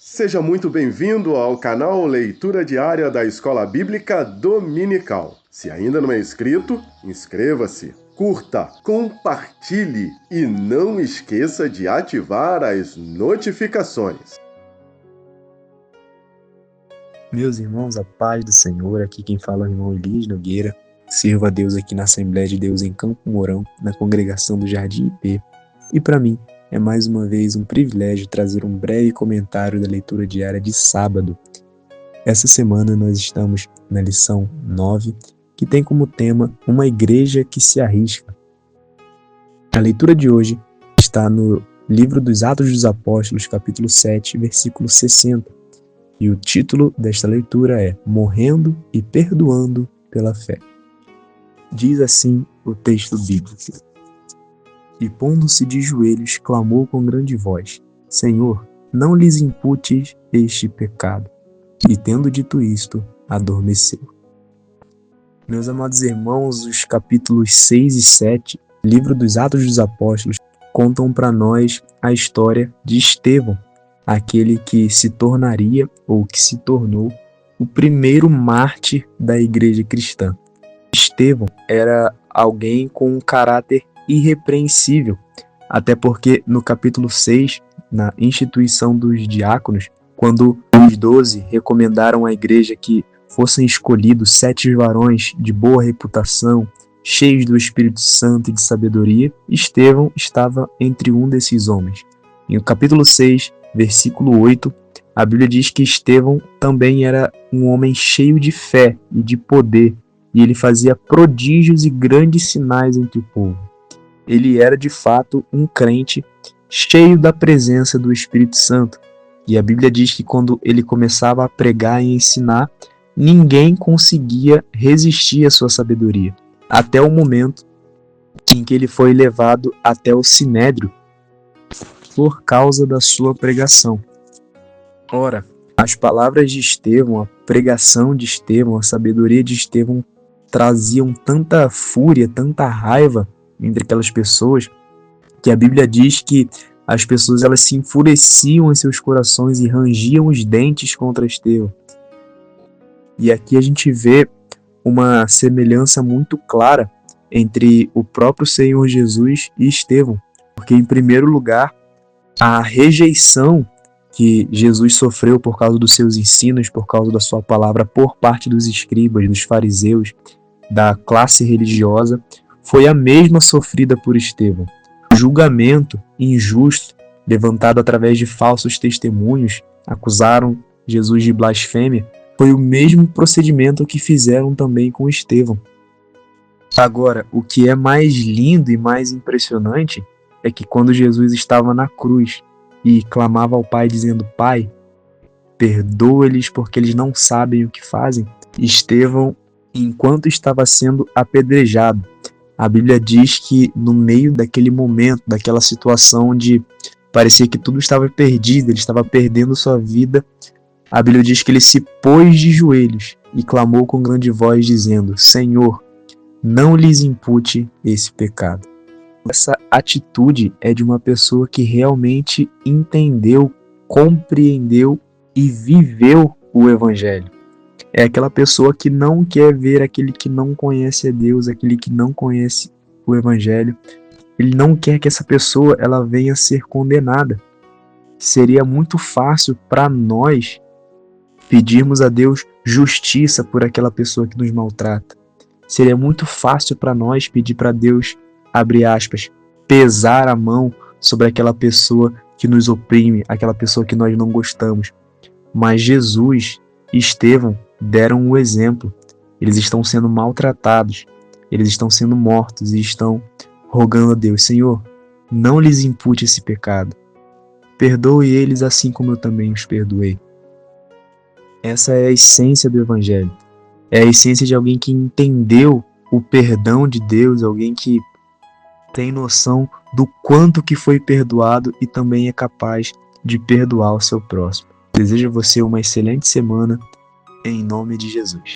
Seja muito bem-vindo ao canal Leitura Diária da Escola Bíblica Dominical. Se ainda não é inscrito, inscreva-se, curta, compartilhe e não esqueça de ativar as notificações. Meus irmãos, a paz do Senhor, aqui quem fala é o irmão Elias Nogueira. Sirvo a Deus aqui na Assembleia de Deus em Campo Mourão, na congregação do Jardim IP. E para mim, é mais uma vez um privilégio trazer um breve comentário da leitura diária de sábado. Essa semana nós estamos na lição 9, que tem como tema uma igreja que se arrisca. A leitura de hoje está no livro dos Atos dos Apóstolos, capítulo 7, versículo 60. E o título desta leitura é Morrendo e Perdoando pela Fé. Diz assim o texto bíblico. E pondo-se de joelhos, clamou com grande voz, Senhor, não lhes imputes este pecado. E tendo dito isto, adormeceu. Meus amados irmãos, os capítulos 6 e 7, livro dos Atos dos Apóstolos, contam para nós a história de Estevão, aquele que se tornaria, ou que se tornou, o primeiro mártir da igreja cristã. Estevão era alguém com um caráter irrepreensível, até porque no capítulo 6, na instituição dos diáconos, quando os 12 recomendaram à igreja que fossem escolhidos 7 varões de boa reputação, cheios do Espírito Santo e de sabedoria, Estevão estava entre um desses homens. E no capítulo 6, versículo 8, a Bíblia diz que Estevão também era um homem cheio de fé e de poder, e ele fazia prodígios e grandes sinais entre o povo. Ele era de fato um crente cheio da presença do Espírito Santo. E a Bíblia diz que quando ele começava a pregar e ensinar, ninguém conseguia resistir à sua sabedoria. Até o momento em que ele foi levado até o Sinédrio por causa da sua pregação. Ora, as palavras de Estevão, a pregação de Estevão, a sabedoria de Estevão traziam tanta fúria, tanta raiva entre aquelas pessoas, que a Bíblia diz que as pessoas elas se enfureciam em seus corações e rangiam os dentes contra Estevão. E aqui a gente vê uma semelhança muito clara entre o próprio Senhor Jesus e Estevão, porque em primeiro lugar, a rejeição que Jesus sofreu por causa dos seus ensinos, por causa da sua palavra, por parte dos escribas, dos fariseus, da classe religiosa, foi a mesma sofrida por Estevão. O julgamento injusto, levantado através de falsos testemunhos, acusaram Jesus de blasfêmia, foi o mesmo procedimento que fizeram também com Estevão. Agora, o que é mais lindo e mais impressionante é que quando Jesus estava na cruz e clamava ao Pai dizendo, Pai, perdoa-lhes porque eles não sabem o que fazem, Estevão, enquanto estava sendo apedrejado, a Bíblia diz que no meio daquele momento, daquela situação onde parecia que tudo estava perdido, ele estava perdendo sua vida, a Bíblia diz que ele se pôs de joelhos e clamou com grande voz dizendo, Senhor, não lhes impute esse pecado. Essa atitude é de uma pessoa que realmente entendeu, compreendeu e viveu o Evangelho. É aquela pessoa que não quer ver aquele que não conhece a Deus, aquele que não conhece o Evangelho. Ele não quer que essa pessoa ela venha a ser condenada. Seria muito fácil para nós pedirmos a Deus justiça por aquela pessoa que nos maltrata. Seria muito fácil para nós pedir para Deus, abre aspas, pesar a mão sobre aquela pessoa que nos oprime, aquela pessoa que nós não gostamos. Mas Jesus e Estevão deram o exemplo. Eles estão sendo maltratados, eles estão sendo mortos e estão rogando a Deus, Senhor, não lhes impute esse pecado. Perdoe eles assim como eu também os perdoei. Essa é a essência do Evangelho. É a essência de alguém que entendeu o perdão de Deus, alguém que tem noção do quanto que foi perdoado e também é capaz de perdoar o seu próximo. Desejo a você uma excelente semana, em nome de Jesus.